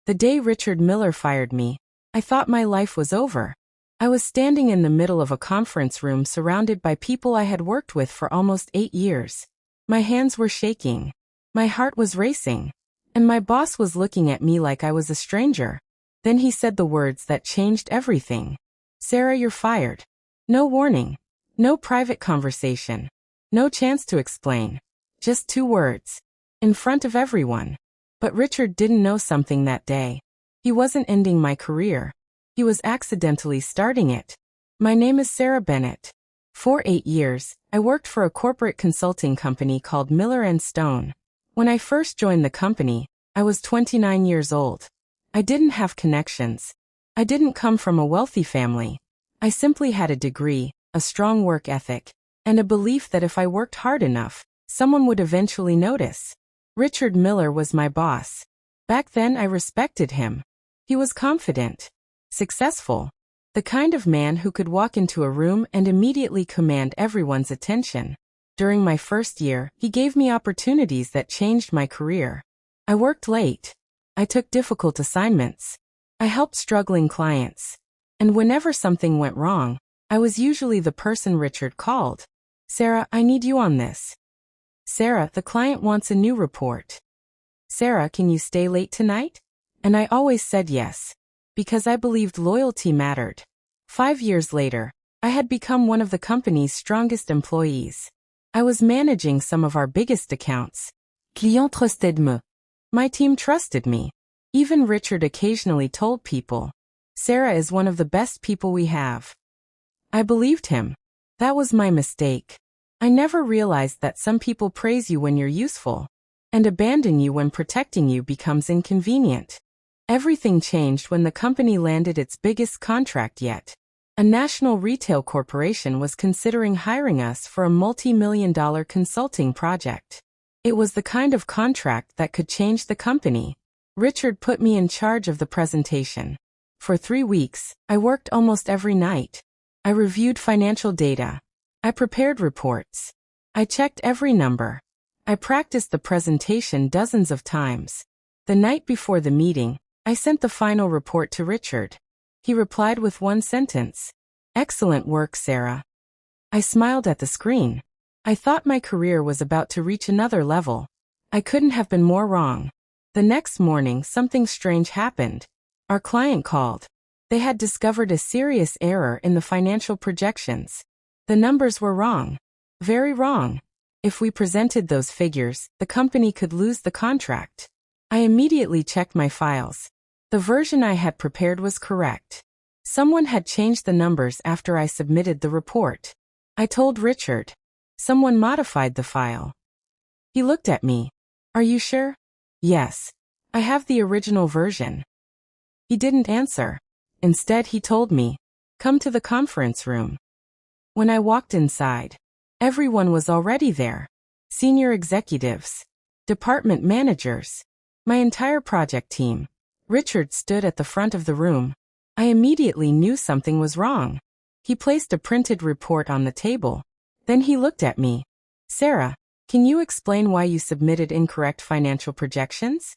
The day Richard Miller fired me, I thought my life was over. I was standing in the middle of a conference room surrounded by people I had worked with for almost 8 years. My hands were shaking. My heart was racing. And my boss was looking at me like I was a stranger. Then he said the words that changed everything. "Sarah, you're fired." No warning. No private conversation. No chance to explain. Just 2 words. In front of everyone. But Richard didn't know something that day. He wasn't ending my career. He was accidentally starting it. My name is Sarah Bennett. For 8 years, I worked for a corporate consulting company called Miller & Stone. When I first joined the company, I was 29 years old. I didn't have connections. I didn't come from a wealthy family. I simply had a degree, a strong work ethic, and a belief that if I worked hard enough, someone would eventually notice. Richard Miller was my boss. Back then I respected him. He was confident, successful, the kind of man who could walk into a room and immediately command everyone's attention. During my first year, he gave me opportunities that changed my career. I worked late. I took difficult assignments. I helped struggling clients. And whenever something went wrong, I was usually the person Richard called. "Sarah, I need you on this." "Sarah, the client wants a new report." "Sarah, can you stay late tonight?" And I always said yes. Because I believed loyalty mattered. 5 years later, I had become one of the company's strongest employees. I was managing some of our biggest accounts. Clients trusted me. My team trusted me. Even Richard occasionally told people, "Sarah is one of the best people we have." I believed him. That was my mistake. I never realized that some people praise you when you're useful, and abandon you when protecting you becomes inconvenient. Everything changed when the company landed its biggest contract yet. A national retail corporation was considering hiring us for a multi-million-dollar consulting project. It was the kind of contract that could change the company. Richard put me in charge of the presentation. For 3 weeks, I worked almost every night. I reviewed financial data. I prepared reports. I checked every number. I practiced the presentation dozens of times. The night before the meeting, I sent the final report to Richard. He replied with one sentence. "Excellent work, Sarah." I smiled at the screen. I thought my career was about to reach another level. I couldn't have been more wrong. The next morning, something strange happened. Our client called. They had discovered a serious error in the financial projections. The numbers were wrong. Very wrong. If we presented those figures, the company could lose the contract. I immediately checked my files. The version I had prepared was correct. Someone had changed the numbers after I submitted the report. I told Richard. Someone modified the file. He looked at me. "Are you sure?" "Yes. I have the original version." He didn't answer. Instead, he told me, "Come to the conference room." When I walked inside, everyone was already there. Senior executives, department managers, my entire project team. Richard stood at the front of the room. I immediately knew something was wrong. He placed a printed report on the table. Then he looked at me. "Sarah, can you explain why you submitted incorrect financial projections?"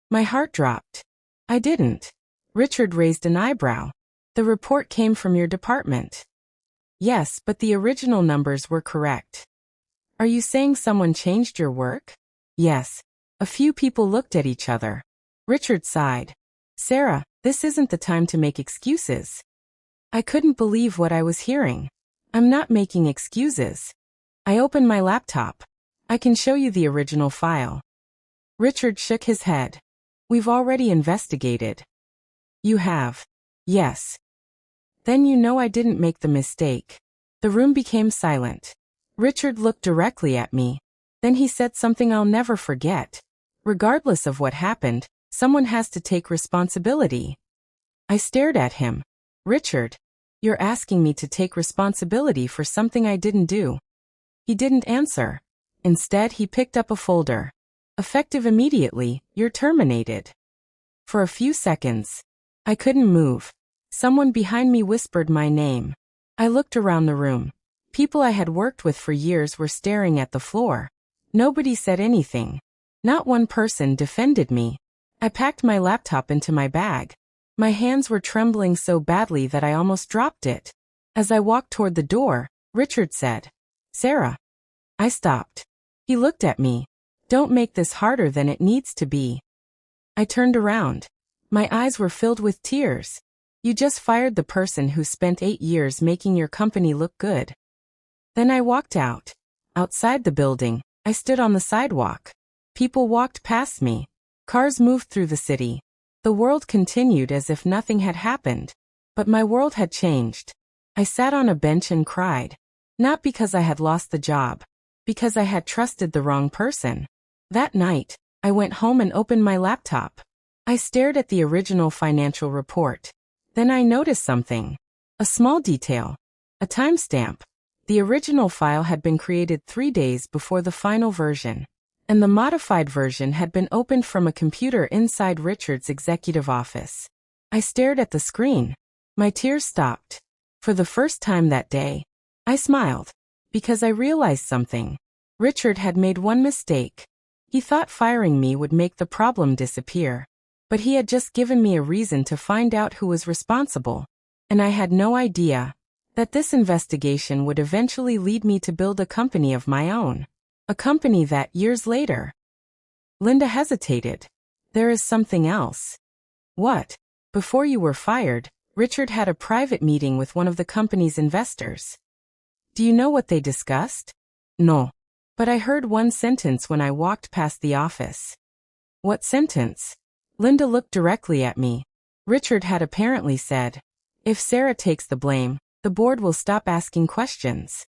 My heart dropped. I didn't. Richard raised an eyebrow. "The report came from your department." "Yes, but the original numbers were correct." "Are you saying someone changed your work?" "Yes." A few people looked at each other. Richard sighed. "Sarah, this isn't the time to make excuses." I couldn't believe what I was hearing. "I'm not making excuses." I opened my laptop. "I can show you the original file." Richard shook his head. "We've already investigated." "You have?" "Yes." "Then you know I didn't make the mistake." The room became silent. Richard looked directly at me. Then he said something I'll never forget. "Regardless of what happened, someone has to take responsibility." I stared at him. "Richard, you're asking me to take responsibility for something I didn't do." He didn't answer. Instead, he picked up a folder. "Effective immediately, you're terminated." For a few seconds, I couldn't move. Someone behind me whispered my name. I looked around the room. People I had worked with for years were staring at the floor. Nobody said anything. Not one person defended me. I packed my laptop into my bag. My hands were trembling so badly that I almost dropped it. As I walked toward the door, Richard said, "Sarah." I stopped. He looked at me. "Don't make this harder than it needs to be." I turned around. My eyes were filled with tears. "You just fired the person who spent 8 years making your company look good." Then I walked out. Outside the building, I stood on the sidewalk. People walked past me. Cars moved through the city. The world continued as if nothing had happened. But my world had changed. I sat on a bench and cried. Not because I had lost the job. Because I had trusted the wrong person. That night, I went home and opened my laptop. I stared at the original financial report. Then I noticed something. A small detail. A timestamp. The original file had been created 3 days before the final version. And the modified version had been opened from a computer inside Richard's executive office. I stared at the screen. My tears stopped. For the first time that day, I smiled. Because I realized something. Richard had made one mistake. He thought firing me would make the problem disappear. But he had just given me a reason to find out who was responsible. And I had no idea that this investigation would eventually lead me to build a company of my own. A company that, years later. Linda hesitated. "There is something else." "What?" "Before you were fired, Richard had a private meeting with one of the company's investors." "Do you know what they discussed?" "No. But I heard one sentence when I walked past the office." "What sentence?" Linda looked directly at me. Richard had apparently said, "If Sarah takes the blame, the board will stop asking questions."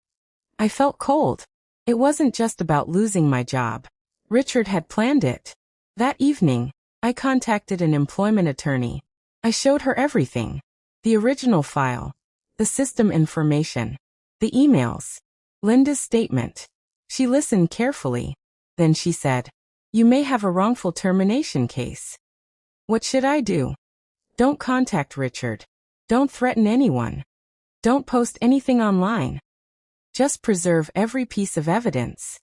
I felt cold. It wasn't just about losing my job. Richard had planned it. That evening, I contacted an employment attorney. I showed her everything. The original file. The system information. The emails. Linda's statement. She listened carefully. Then she said, "You may have a wrongful termination case." "What should I do?" "Don't contact Richard. Don't threaten anyone. Don't post anything online. Just preserve every piece of evidence."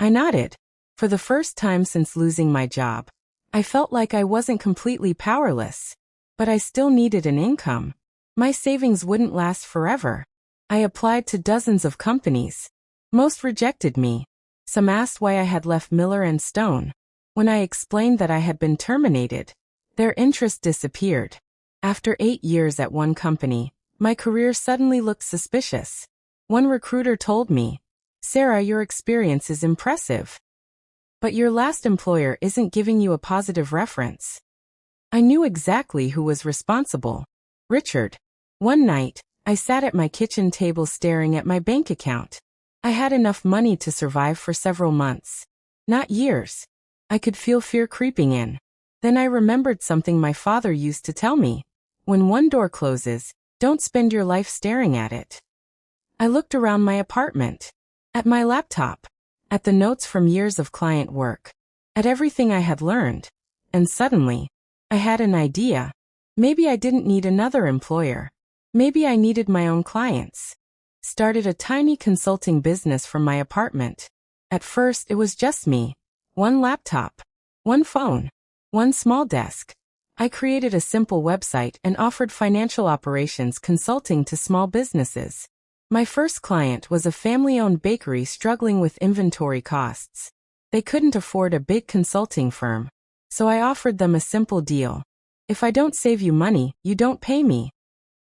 I nodded. For the first time since losing my job, I felt like I wasn't completely powerless. But I still needed an income. My savings wouldn't last forever. I applied to dozens of companies. Most rejected me. Some asked why I had left Miller and Stone. When I explained that I had been terminated, their interest disappeared. After 8 years at one company, my career suddenly looked suspicious. One recruiter told me, "Sarah, your experience is impressive. But your last employer isn't giving you a positive reference." I knew exactly who was responsible. Richard. One night, I sat at my kitchen table staring at my bank account. I had enough money to survive for several months. Not years. I could feel fear creeping in. Then I remembered something my father used to tell me. When one door closes, don't spend your life staring at it. I looked around my apartment. At my laptop. At the notes from years of client work. At everything I had learned. And suddenly, I had an idea. Maybe I didn't need another employer. Maybe I needed my own clients. Started a tiny consulting business from my apartment. At first it was just me. One laptop. One phone. One small desk. I created a simple website and offered financial operations consulting to small businesses. My first client was a family-owned bakery struggling with inventory costs. They couldn't afford a big consulting firm. So I offered them a simple deal. "If I don't save you money, you don't pay me."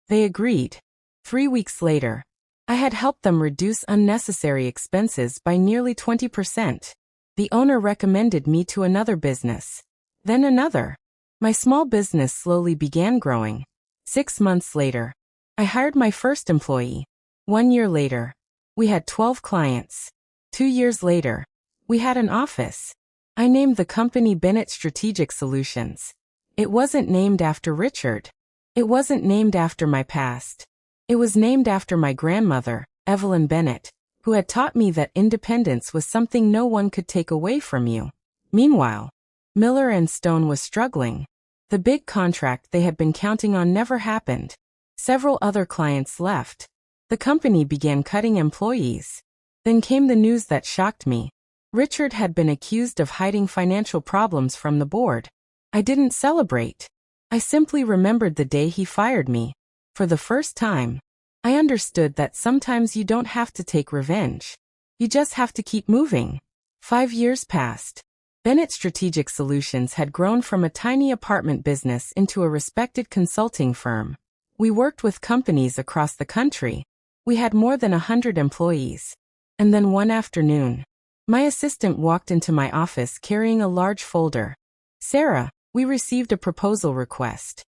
They agreed. 3 weeks later, I had helped them reduce unnecessary expenses by nearly 20%. The owner recommended me to another business. Then another. My small business slowly began growing. 6 months later, I hired my first employee. 1 year later, we had 12 clients. 2 years later, we had an office. I named the company Bennett Strategic Solutions. It wasn't named after Richard. It wasn't named after my past. It was named after my grandmother, Evelyn Bennett, who had taught me that independence was something no one could take away from you. Meanwhile, Miller and Stone was struggling. The big contract they had been counting on never happened. Several other clients left. The company began cutting employees. Then came the news that shocked me. Richard had been accused of hiding financial problems from the board. I didn't celebrate. I simply remembered the day he fired me. For the first time, I understood that sometimes you don't have to take revenge. You just have to keep moving. 5 years passed. Bennett Strategic Solutions had grown from a tiny apartment business into a respected consulting firm. We worked with companies across the country. We had more than 100 employees. And then one afternoon, my assistant walked into my office carrying a large folder. "Sarah, we received a proposal request."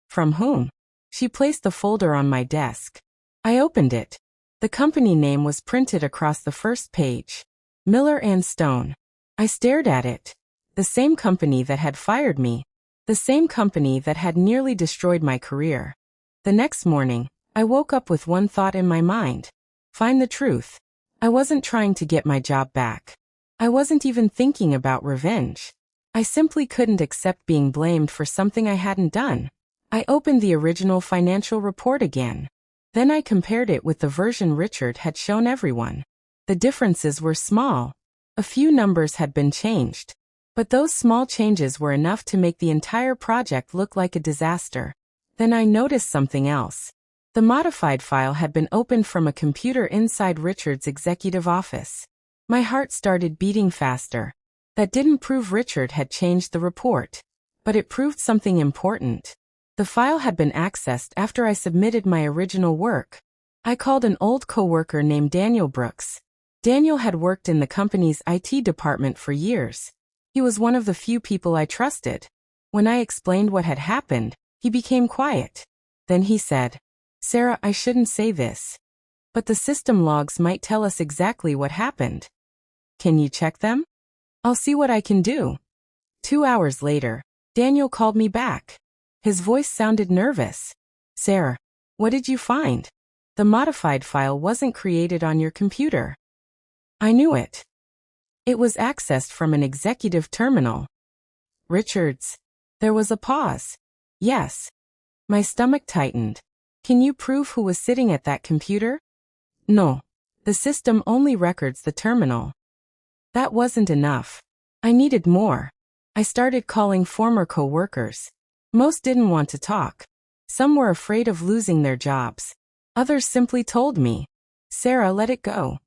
"From whom?" She placed the folder on my desk. I opened it. The company name was printed across the first page. Miller and Stone. I stared at it. The same company that had fired me. The same company that had nearly destroyed my career. The next morning, I woke up with one thought in my mind. Find the truth. I wasn't trying to get my job back. I wasn't even thinking about revenge. I simply couldn't accept being blamed for something I hadn't done. I opened the original financial report again. Then I compared it with the version Richard had shown everyone. The differences were small. A few numbers had been changed. But those small changes were enough to make the entire project look like a disaster. Then I noticed something else. The modified file had been opened from a computer inside Richard's executive office. My heart started beating faster. That didn't prove Richard had changed the report. But it proved something important. The file had been accessed after I submitted my original work. I called an old coworker named Daniel Brooks. Daniel had worked in the company's IT department for years. He was one of the few people I trusted. When I explained what had happened, he became quiet. Then he said, "Sarah, I shouldn't say this. But the system logs might tell us exactly what happened. Can you check them? I'll see what I can do." 2 hours later, Daniel called me back. His voice sounded nervous. "Sarah, what did you find? The modified file wasn't created on your computer." I knew it. It was accessed from an executive terminal. "Richards." There was a pause. "Yes." My stomach tightened. "Can you prove who was sitting at that computer?" "No. The system only records the terminal." That wasn't enough. I needed more. I started calling former co-workers. Most didn't want to talk. Some were afraid of losing their jobs. Others simply told me, "Sarah, let it go."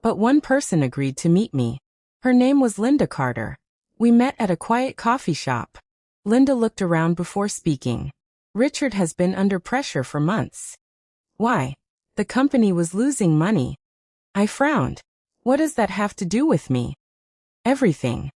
But one person agreed to meet me. Her name was Linda Carter. We met at a quiet coffee shop. Linda looked around before speaking. "Richard has been under pressure for months." "Why?" "The company was losing money." I frowned. "What does that have to do with me?" "Everything."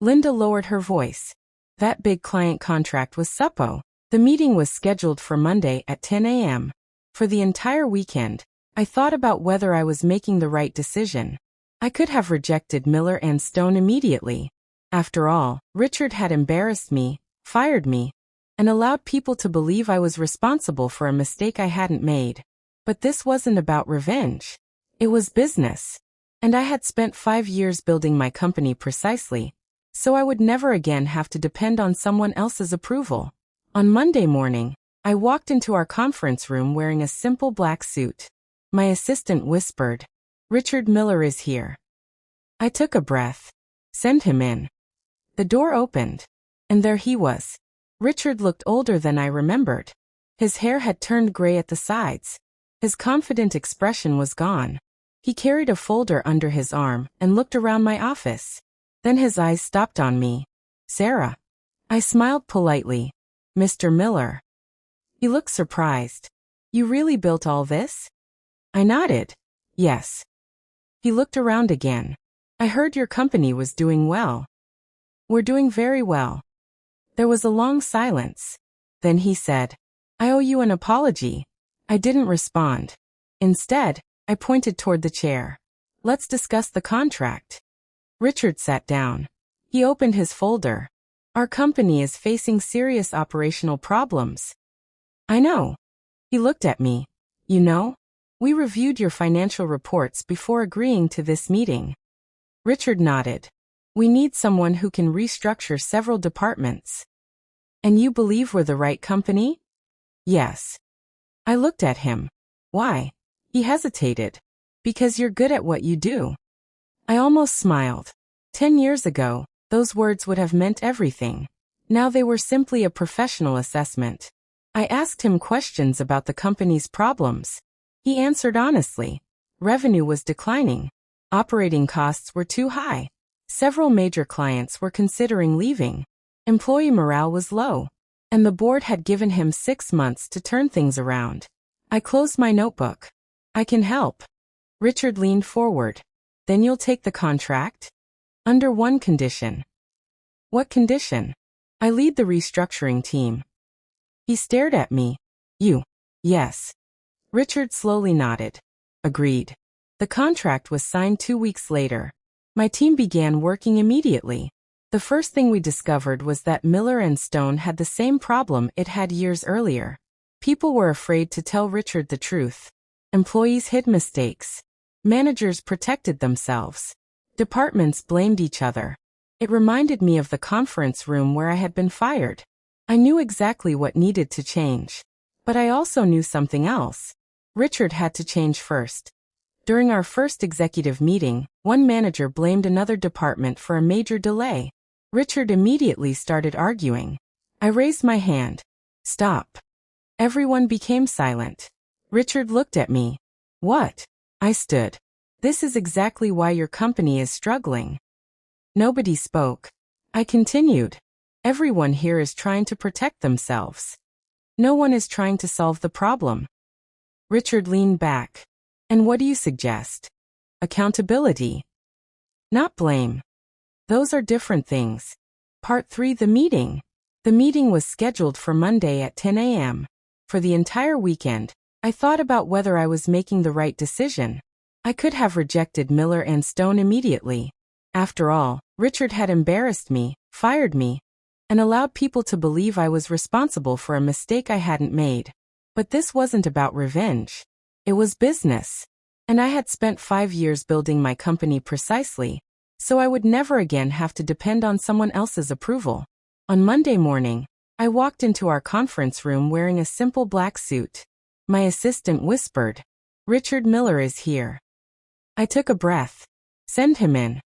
Linda lowered her voice. "That big client contract was suppo." The meeting was scheduled for Monday at 10 a.m. For the entire weekend, I thought about whether I was making the right decision. I could have rejected Miller and Stone immediately. After all, Richard had embarrassed me, fired me, and allowed people to believe I was responsible for a mistake I hadn't made. But this wasn't about revenge. It was business. And I had spent 5 years building my company precisely, so I would never again have to depend on someone else's approval. On Monday morning, I walked into our conference room wearing a simple black suit. My assistant whispered, "Richard Miller is here." I took a breath. "Send him in." The door opened, and there he was. Richard looked older than I remembered. His hair had turned gray at the sides. His confident expression was gone. He carried a folder under his arm and looked around my office. Then his eyes stopped on me. "Sarah." I smiled politely. "Mr. Miller." He looked surprised. "You really built all this?" I nodded. "Yes." He looked around again. "I heard your company was doing well." "We're doing very well." There was a long silence. Then he said, "I owe you an apology." I didn't respond. Instead, I pointed toward the chair. "Let's discuss the contract." Richard sat down. He opened his folder. "Our company is facing serious operational problems." "I know." He looked at me. "You know? We reviewed your financial reports before agreeing to this meeting." Richard nodded. "We need someone who can restructure several departments." "And you believe we're the right company?" "Yes." I looked at him. "Why?" He hesitated. "Because you're good at what you do." I almost smiled. 10 years ago, those words would have meant everything. Now they were simply a professional assessment. I asked him questions about the company's problems. He answered honestly. Revenue was declining. Operating costs were too high. Several major clients were considering leaving. Employee morale was low. And the board had given him 6 months to turn things around. I closed my notebook. I can help. Richard leaned forward. Then you'll take the contract? Under one condition. What condition? I lead the restructuring team. He stared at me. You. Yes. Richard slowly nodded. Agreed. The contract was signed 2 weeks later. My team began working immediately. The first thing we discovered was that Miller and Stone had the same problem it had years earlier. People were afraid to tell Richard the truth. Employees hid mistakes. Managers protected themselves. Departments blamed each other. It reminded me of the conference room where I had been fired. I knew exactly what needed to change. But I also knew something else. Richard had to change first. During our first executive meeting, one manager blamed another department for a major delay. Richard immediately started arguing. I raised my hand. Stop. Everyone became silent. Richard looked at me. What? I stood. This is exactly why your company is struggling. Nobody spoke. I continued. Everyone here is trying to protect themselves. No one is trying to solve the problem. Richard leaned back. And what do you suggest? Accountability. Not blame. Those are different things. Part 3. The meeting. The meeting was scheduled for Monday at 10 a.m. For the entire weekend, I thought about whether I was making the right decision. I could have rejected Miller and Stone immediately. After all, Richard had embarrassed me, fired me, and allowed people to believe I was responsible for a mistake I hadn't made. But this wasn't about revenge. It was business. And I had spent 5 years building my company precisely, so I would never again have to depend on someone else's approval. On Monday morning, I walked into our conference room wearing a simple black suit. My assistant whispered, Richard Miller is here. I took a breath. Send him in.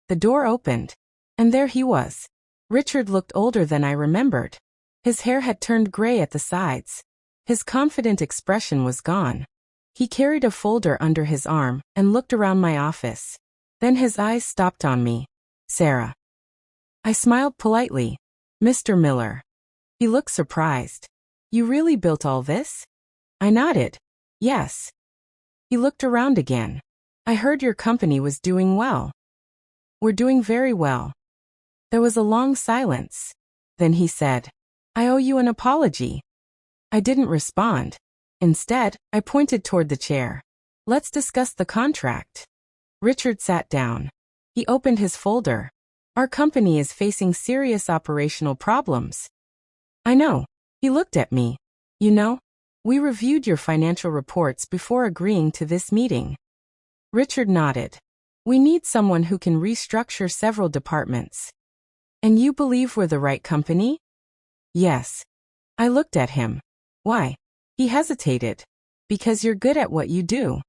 The door opened. And there he was. Richard looked older than I remembered. His hair had turned gray at the sides. His confident expression was gone. He carried a folder under his arm and looked around my office. Then his eyes stopped on me. Sarah. I smiled politely. Mr. Miller. He looked surprised. You really built all this? I nodded. Yes. He looked around again. I heard your company was doing well. We're doing very well. There was a long silence. Then he said, I owe you an apology. I didn't respond. Instead, I pointed toward the chair. Let's discuss the contract. Richard sat down. He opened his folder. Our company is facing serious operational problems. I know. He looked at me. You know, we reviewed your financial reports before agreeing to this meeting. Richard nodded. We need someone who can restructure several departments. And you believe we're the right company? Yes. I looked at him. Why? He hesitated. Because you're good at what you do.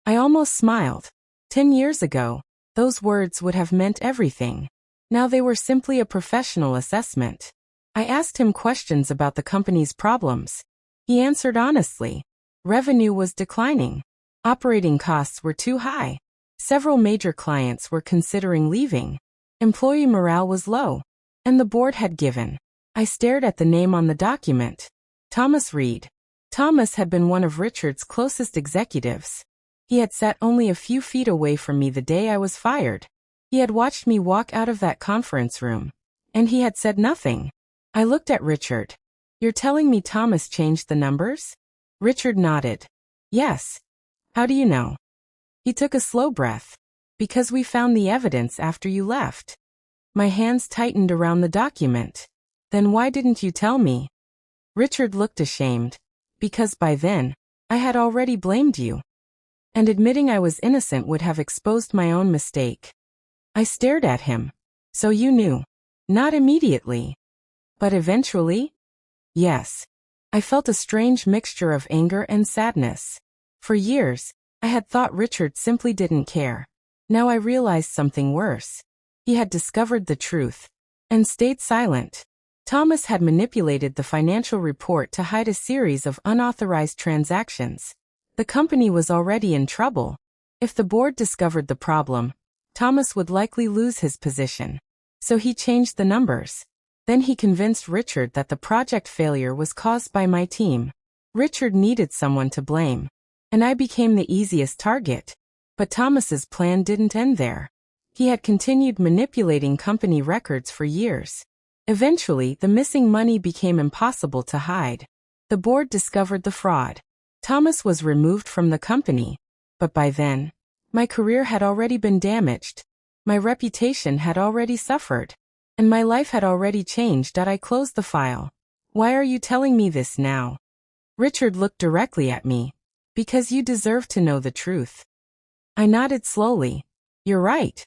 I almost smiled. 10 years ago, those words would have meant everything. Now they were simply a professional assessment. I asked him questions about the company's problems. He answered honestly. Revenue was declining. Operating costs were too high. Several major clients were considering leaving. Employee morale was low. And the board had given. I stared at the name on the document. Thomas Reed. Thomas had been one of Richard's closest executives. He had sat only a few feet away from me the day I was fired. He had watched me walk out of that conference room. And he had said nothing. I looked at Richard. You're telling me Thomas changed the numbers? Richard nodded. Yes. How do you know? He took a slow breath. Because we found the evidence after you left. My hands tightened around the document. Then why didn't you tell me? Richard looked ashamed. Because by then, I had already blamed you. And admitting I was innocent would have exposed my own mistake. I stared at him. So you knew. Not immediately. But eventually? Yes. I felt a strange mixture of anger and sadness. For years, I had thought Richard simply didn't care. Now I realized something worse. He had discovered the truth. And stayed silent. Thomas had manipulated the financial report to hide a series of unauthorized transactions. The company was already in trouble. If the board discovered the problem, Thomas would likely lose his position. So he changed the numbers. Then he convinced Richard that the project failure was caused by my team. Richard needed someone to blame. And I became the easiest target. But Thomas's plan didn't end there. He had continued manipulating company records for years. Eventually, the missing money became impossible to hide. The board discovered the fraud. Thomas was removed from the company. But by then, my career had already been damaged. My reputation had already suffered. And my life had already changed. I closed the file. Why are you telling me this now? Richard looked directly at me. Because you deserve to know the truth. I nodded slowly. You're right.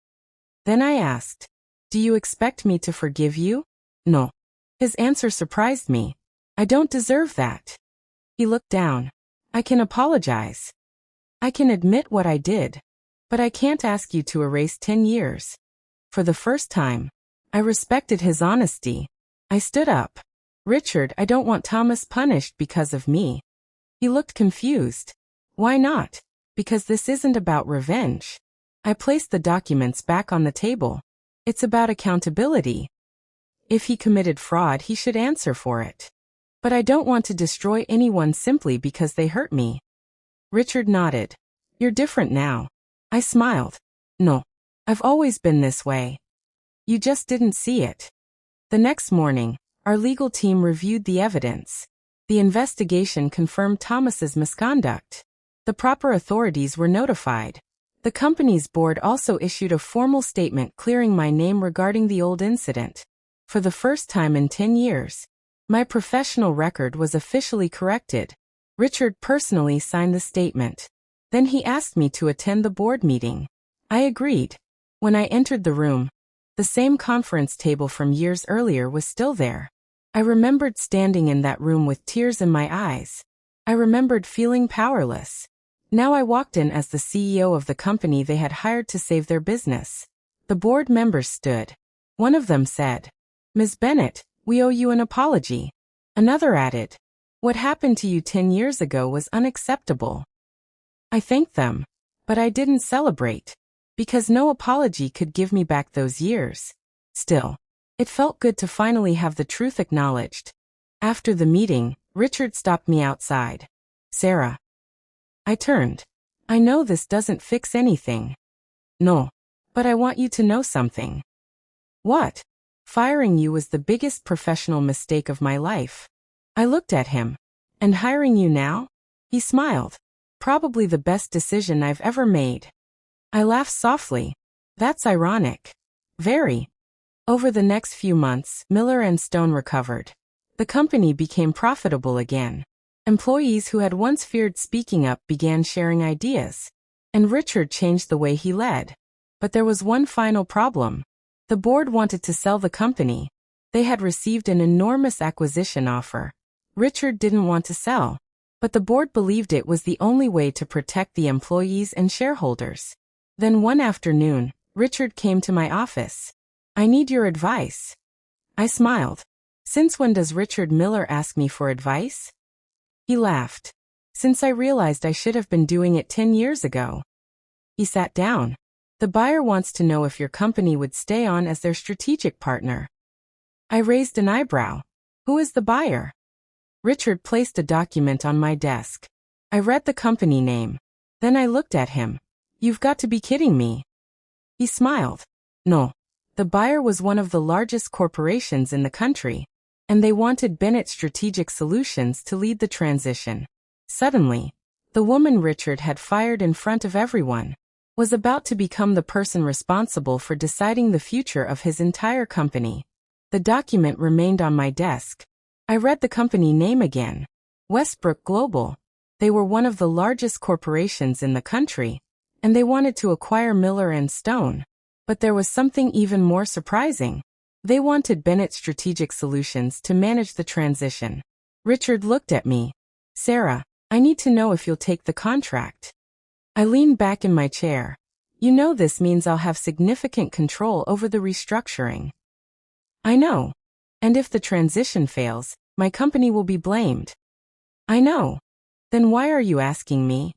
Then I asked, do you expect me to forgive you? No. His answer surprised me. I don't deserve that. He looked down. I can apologize. I can admit what I did. But I can't ask you to erase 10 years. For the first time, I respected his honesty. I stood up. Richard, I don't want Thomas punished because of me. He looked confused. Why not? Because this isn't about revenge. I placed the documents back on the table. It's about accountability. If he committed fraud, he should answer for it. But I don't want to destroy anyone simply because they hurt me. Richard nodded. You're different now. I smiled. No. I've always been this way. You just didn't see it. The next morning, our legal team reviewed the evidence. The investigation confirmed Thomas's misconduct. The proper authorities were notified. The company's board also issued a formal statement clearing my name regarding the old incident. For the first time in 10 years, my professional record was officially corrected. Richard personally signed the statement. Then he asked me to attend the board meeting. I agreed. When I entered the room, the same conference table from years earlier was still there. I remembered standing in that room with tears in my eyes. I remembered feeling powerless. Now I walked in as the CEO of the company they had hired to save their business. The board members stood. One of them said, Ms. Bennett, we owe you an apology. Another added, what happened to you 10 years ago was unacceptable. I thanked them, but I didn't celebrate, because no apology could give me back those years. Still, it felt good to finally have the truth acknowledged. After the meeting, Richard stopped me outside. Sarah. I turned. I know this doesn't fix anything. No. But I want you to know something. What? Firing you was the biggest professional mistake of my life. I looked at him. And hiring you now? He smiled. Probably the best decision I've ever made. I laughed softly. That's ironic. Very. Over the next few months, Miller and Stone recovered. The company became profitable again. Employees who had once feared speaking up began sharing ideas. And Richard changed the way he led. But there was one final problem. The board wanted to sell the company. They had received an enormous acquisition offer. Richard didn't want to sell. But the board believed it was the only way to protect the employees and shareholders. Then one afternoon, Richard came to my office. I need your advice. I smiled. Since when does Richard Miller ask me for advice? He laughed. Since I realized I should have been doing it 10 years ago. He sat down. The buyer wants to know if your company would stay on as their strategic partner. I raised an eyebrow. Who is the buyer? Richard placed a document on my desk. I read the company name. Then I looked at him. You've got to be kidding me. He smiled. No. The buyer was one of the largest corporations in the country. And they wanted Bennett Strategic Solutions to lead the transition. Suddenly, the woman Richard had fired in front of everyone was about to become the person responsible for deciding the future of his entire company. The document remained on my desk. I read the company name again. Westbrook Global. They were one of the largest corporations in the country, and they wanted to acquire Miller and Stone. But there was something even more surprising. They wanted Bennett Strategic Solutions to manage the transition. Richard looked at me. Sarah, I need to know if you'll take the contract. I leaned back in my chair. You know this means I'll have significant control over the restructuring. I know. And if the transition fails, my company will be blamed. I know. Then why are you asking me?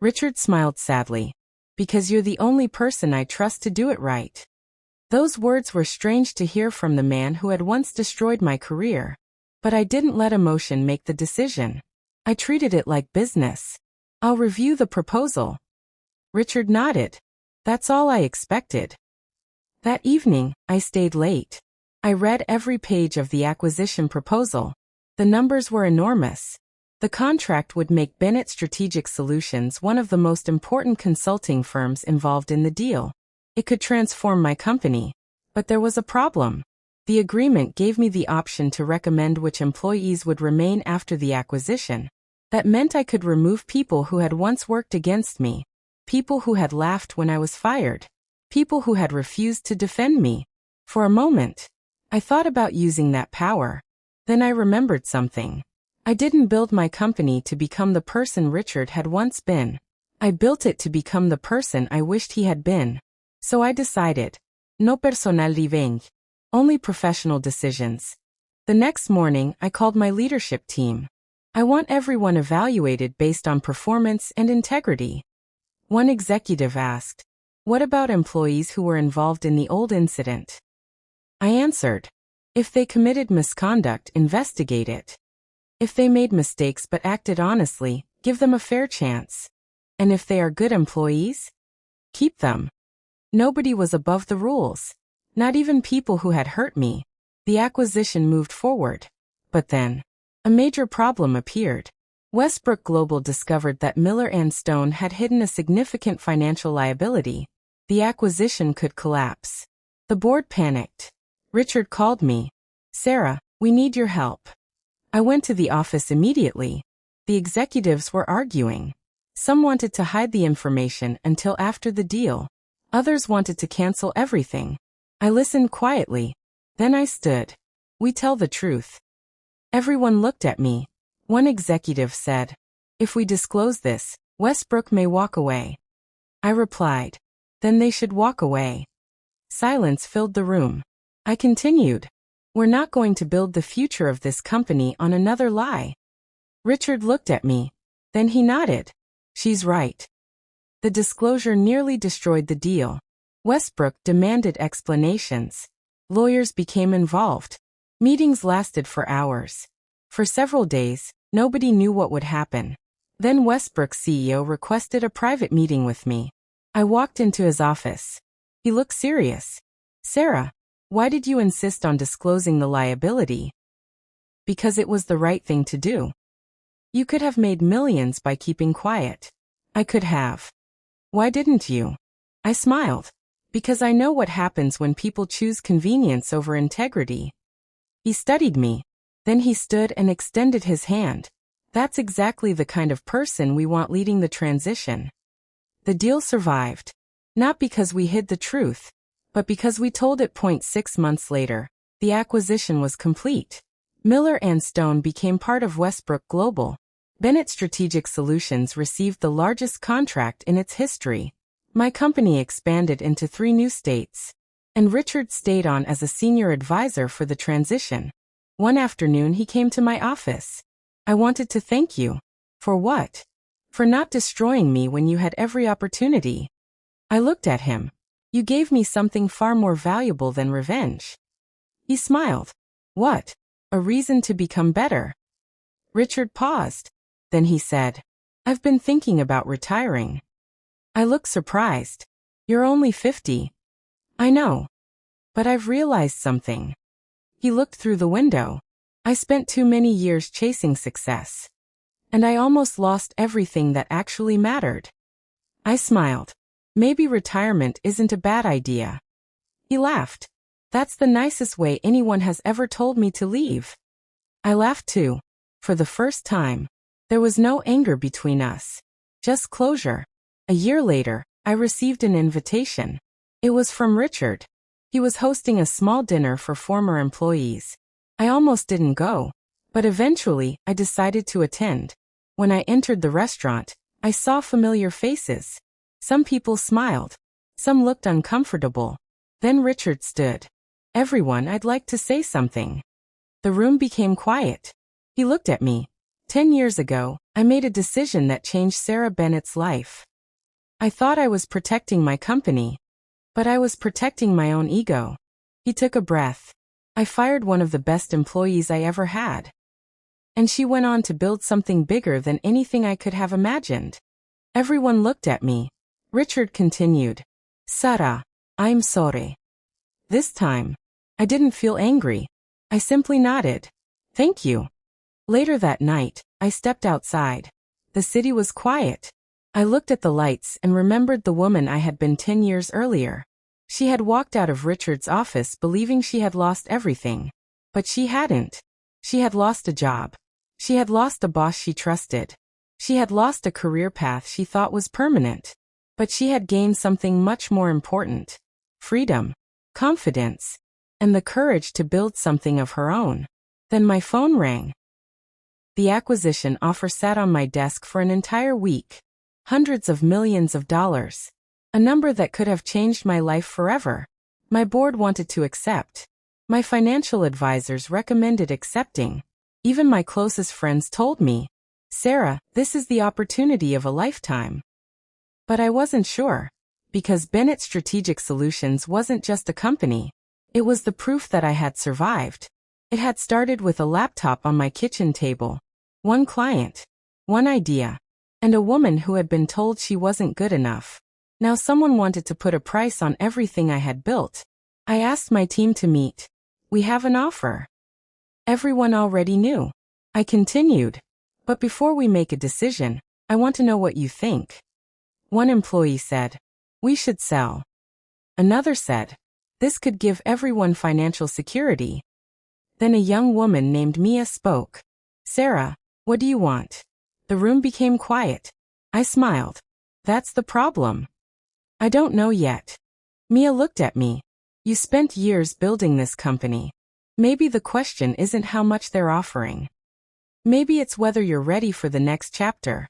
Richard smiled sadly. Because you're the only person I trust to do it right. Those words were strange to hear from the man who had once destroyed my career. But I didn't let emotion make the decision. I treated it like business. I'll review the proposal. Richard nodded. That's all I expected. That evening, I stayed late. I read every page of the acquisition proposal. The numbers were enormous. The contract would make Bennett Strategic Solutions one of the most important consulting firms involved in the deal. It could transform my company. But there was a problem. The agreement gave me the option to recommend which employees would remain after the acquisition. That meant I could remove people who had once worked against me. People who had laughed when I was fired. People who had refused to defend me. For a moment, I thought about using that power. Then I remembered something. I didn't build my company to become the person Richard had once been. I built it to become the person I wished he had been. So I decided. No personal revenge. Only professional decisions. The next morning, I called my leadership team. I want everyone evaluated based on performance and integrity. One executive asked, "What about employees who were involved in the old incident?" I answered, "If they committed misconduct, investigate it. If they made mistakes but acted honestly, give them a fair chance. And if they are good employees, keep them." Nobody was above the rules. Not even people who had hurt me. The acquisition moved forward. But then, a major problem appeared. Westbrook Global discovered that Miller and Stone had hidden a significant financial liability. The acquisition could collapse. The board panicked. Richard called me. "Sarah, we need your help." I went to the office immediately. The executives were arguing. Some wanted to hide the information until after the deal. Others wanted to cancel everything. I listened quietly. Then I stood. "We tell the truth." Everyone looked at me. One executive said, "If we disclose this, Westbrook may walk away." I replied, "Then they should walk away." Silence filled the room. I continued, "We're not going to build the future of this company on another lie." Richard looked at me. Then he nodded. "She's right." The disclosure nearly destroyed the deal. Westbrook demanded explanations. Lawyers became involved. Meetings lasted for hours. For several days, nobody knew what would happen. Then Westbrook's CEO requested a private meeting with me. I walked into his office. He looked serious. "Sarah, why did you insist on disclosing the liability?" "Because it was the right thing to do." "You could have made millions by keeping quiet." "I could have." "Why didn't you?" I smiled. "Because I know what happens when people choose convenience over integrity." He studied me. Then he stood and extended his hand. "That's exactly the kind of person we want leading the transition." The deal survived. Not because we hid the truth, but because we told it. 6 months later, the acquisition was complete. Miller and Stone became part of Westbrook Global. Bennett Strategic Solutions received the largest contract in its history. My company expanded into 3 new states. And Richard stayed on as a senior advisor for the transition. One afternoon he came to my office. "I wanted to thank you." "For what?" "For not destroying me when you had every opportunity." I looked at him. "You gave me something far more valuable than revenge." He smiled. "What?" "A reason to become better." Richard paused. Then he said, "I've been thinking about retiring." I looked surprised. "You're only 50. "I know. But I've realized something." He looked through the window. "I spent too many years chasing success. And I almost lost everything that actually mattered." I smiled. "Maybe retirement isn't a bad idea." He laughed. "That's the nicest way anyone has ever told me to leave." I laughed too. For the first time. There was no anger between us. Just closure. A year later, I received an invitation. It was from Richard. He was hosting a small dinner for former employees. I almost didn't go. But eventually, I decided to attend. When I entered the restaurant, I saw familiar faces. Some people smiled. Some looked uncomfortable. Then Richard stood. "Everyone, I'd like to say something." The room became quiet. He looked at me. 10 years ago, I made a decision that changed Sarah Bennett's life. I thought I was protecting my company, but I was protecting my own ego. He took a breath. I fired one of the best employees I ever had. And she went on to build something bigger than anything I could have imagined. Everyone looked at me. Richard continued. Sarah, I'm sorry. This time, I didn't feel angry. I simply nodded. Thank you. Later that night, I stepped outside. The city was quiet. I looked at the lights and remembered the woman I had been 10 years earlier. She had walked out of Richard's office believing she had lost everything. But she hadn't. She had lost a job. She had lost a boss she trusted. She had lost a career path she thought was permanent. But she had gained something much more important. Freedom, confidence, and the courage to build something of her own. Then my phone rang. The acquisition offer sat on my desk for an entire week. Hundreds of millions of dollars. A number that could have changed my life forever. My board wanted to accept. My financial advisors recommended accepting. Even my closest friends told me, Sarah, this is the opportunity of a lifetime. But I wasn't sure. Because Bennett Strategic Solutions wasn't just a company. It was the proof that I had survived. It had started with a laptop on my kitchen table. One client. One idea. And a woman who had been told she wasn't good enough. Now someone wanted to put a price on everything I had built. I asked my team to meet. We have an offer. Everyone already knew. I continued. But before we make a decision, I want to know what you think. One employee said, we should sell. Another said, this could give everyone financial security. Then a young woman named Mia spoke. Sarah, what do you want? The room became quiet. I smiled. That's the problem. I don't know yet. Mia looked at me. You spent years building this company. Maybe the question isn't how much they're offering. Maybe it's whether you're ready for the next chapter.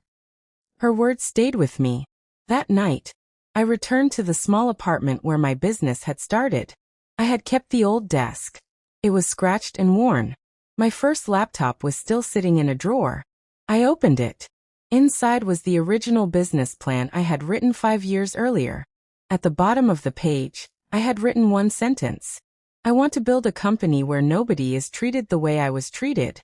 Her words stayed with me. That night, I returned to the small apartment where my business had started. I had kept the old desk. It was scratched and worn. My first laptop was still sitting in a drawer. I opened it. Inside was the original business plan I had written 5 years earlier. At the bottom of the page, I had written one sentence. I want to build a company where nobody is treated the way I was treated.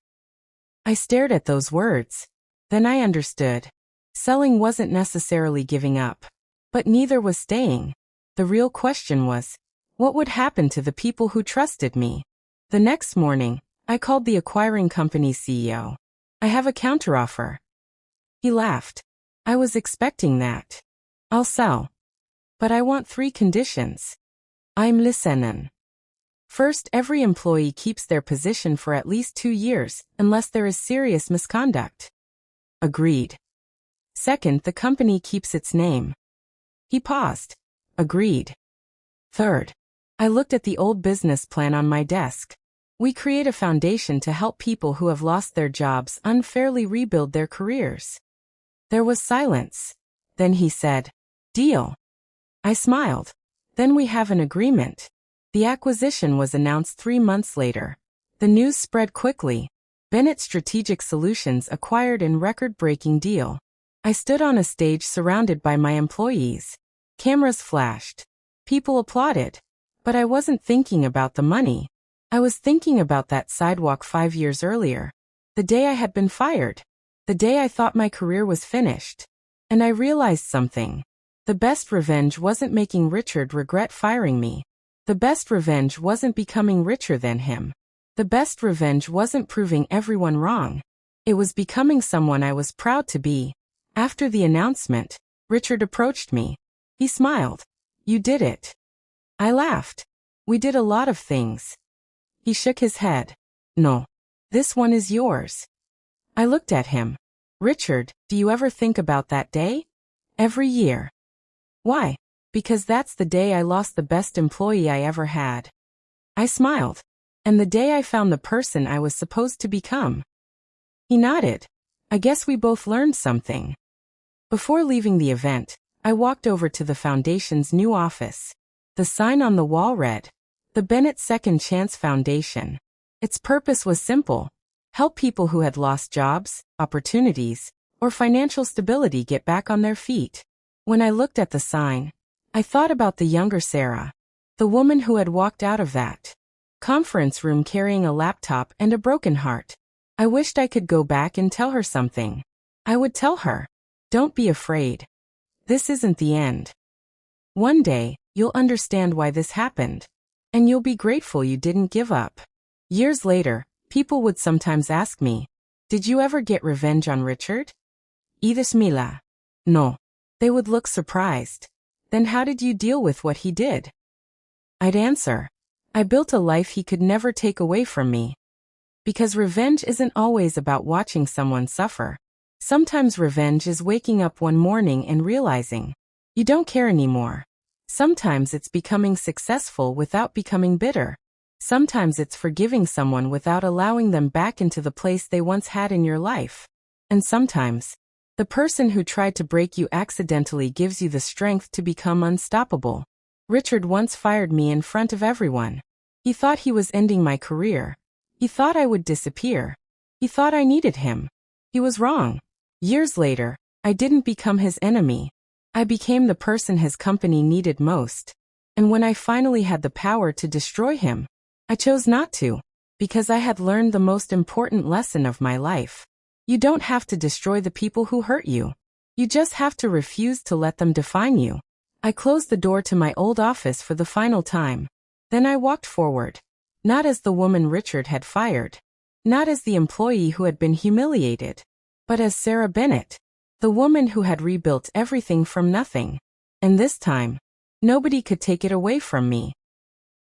I stared at those words. Then I understood. Selling wasn't necessarily giving up. But neither was staying. The real question was, what would happen to the people who trusted me? The next morning, I called the acquiring company's CEO. I have a counteroffer. He laughed. I was expecting that. I'll sell. But I want 3 conditions. I'm listening. First, every employee keeps their position for at least 2 years, unless there is serious misconduct. Agreed. Second, the company keeps its name. He paused. Agreed. Third, I looked at the old business plan on my desk. We create a foundation to help people who have lost their jobs unfairly rebuild their careers. There was silence. Then he said, deal. I smiled. Then we have an agreement. The acquisition was announced 3 months later. The news spread quickly. Bennett Strategic Solutions acquired in record-breaking deal. I stood on a stage surrounded by my employees. Cameras flashed. People applauded. But I wasn't thinking about the money. I was thinking about that sidewalk 5 years earlier. The day I had been fired. The day I thought my career was finished. And I realized something. The best revenge wasn't making Richard regret firing me. The best revenge wasn't becoming richer than him. The best revenge wasn't proving everyone wrong. It was becoming someone I was proud to be. After the announcement, Richard approached me. He smiled. You did it. I laughed. We did a lot of things. He shook his head. No. This one is yours. I looked at him. Richard, do you ever think about that day? Every year. Why? Because that's the day I lost the best employee I ever had. I smiled. And the day I found the person I was supposed to become. He nodded. I guess we both learned something. Before leaving the event, I walked over to the foundation's new office. The sign on the wall read, the Bennett Second Chance Foundation. Its purpose was simple: help people who had lost jobs, opportunities, or financial stability get back on their feet. When I looked at the sign, I thought about the younger Sarah, the woman who had walked out of that conference room carrying a laptop and a broken heart. I wished I could go back and tell her something. I would tell her, "Don't be afraid. This isn't the end. One day, you'll understand why this happened. And you'll be grateful you didn't give up." Years later, people would sometimes ask me, "Did you ever get revenge on Richard?" "Edith Mila." "No." They would look surprised. "Then how did you deal with what he did?" I'd answer, "I built a life he could never take away from me." Because revenge isn't always about watching someone suffer. Sometimes revenge is waking up one morning and realizing you don't care anymore. Sometimes it's becoming successful without becoming bitter. Sometimes it's forgiving someone without allowing them back into the place they once had in your life. And sometimes, the person who tried to break you accidentally gives you the strength to become unstoppable. Richard once fired me in front of everyone. He thought he was ending my career. He thought I would disappear. He thought I needed him. He was wrong. Years later, I didn't become his enemy. I became the person his company needed most. And when I finally had the power to destroy him, I chose not to, because I had learned the most important lesson of my life. You don't have to destroy the people who hurt you. You just have to refuse to let them define you. I closed the door to my old office for the final time. Then I walked forward. Not as the woman Richard had fired. Not as the employee who had been humiliated. But as Sarah Bennett, the woman who had rebuilt everything from nothing. And this time, nobody could take it away from me.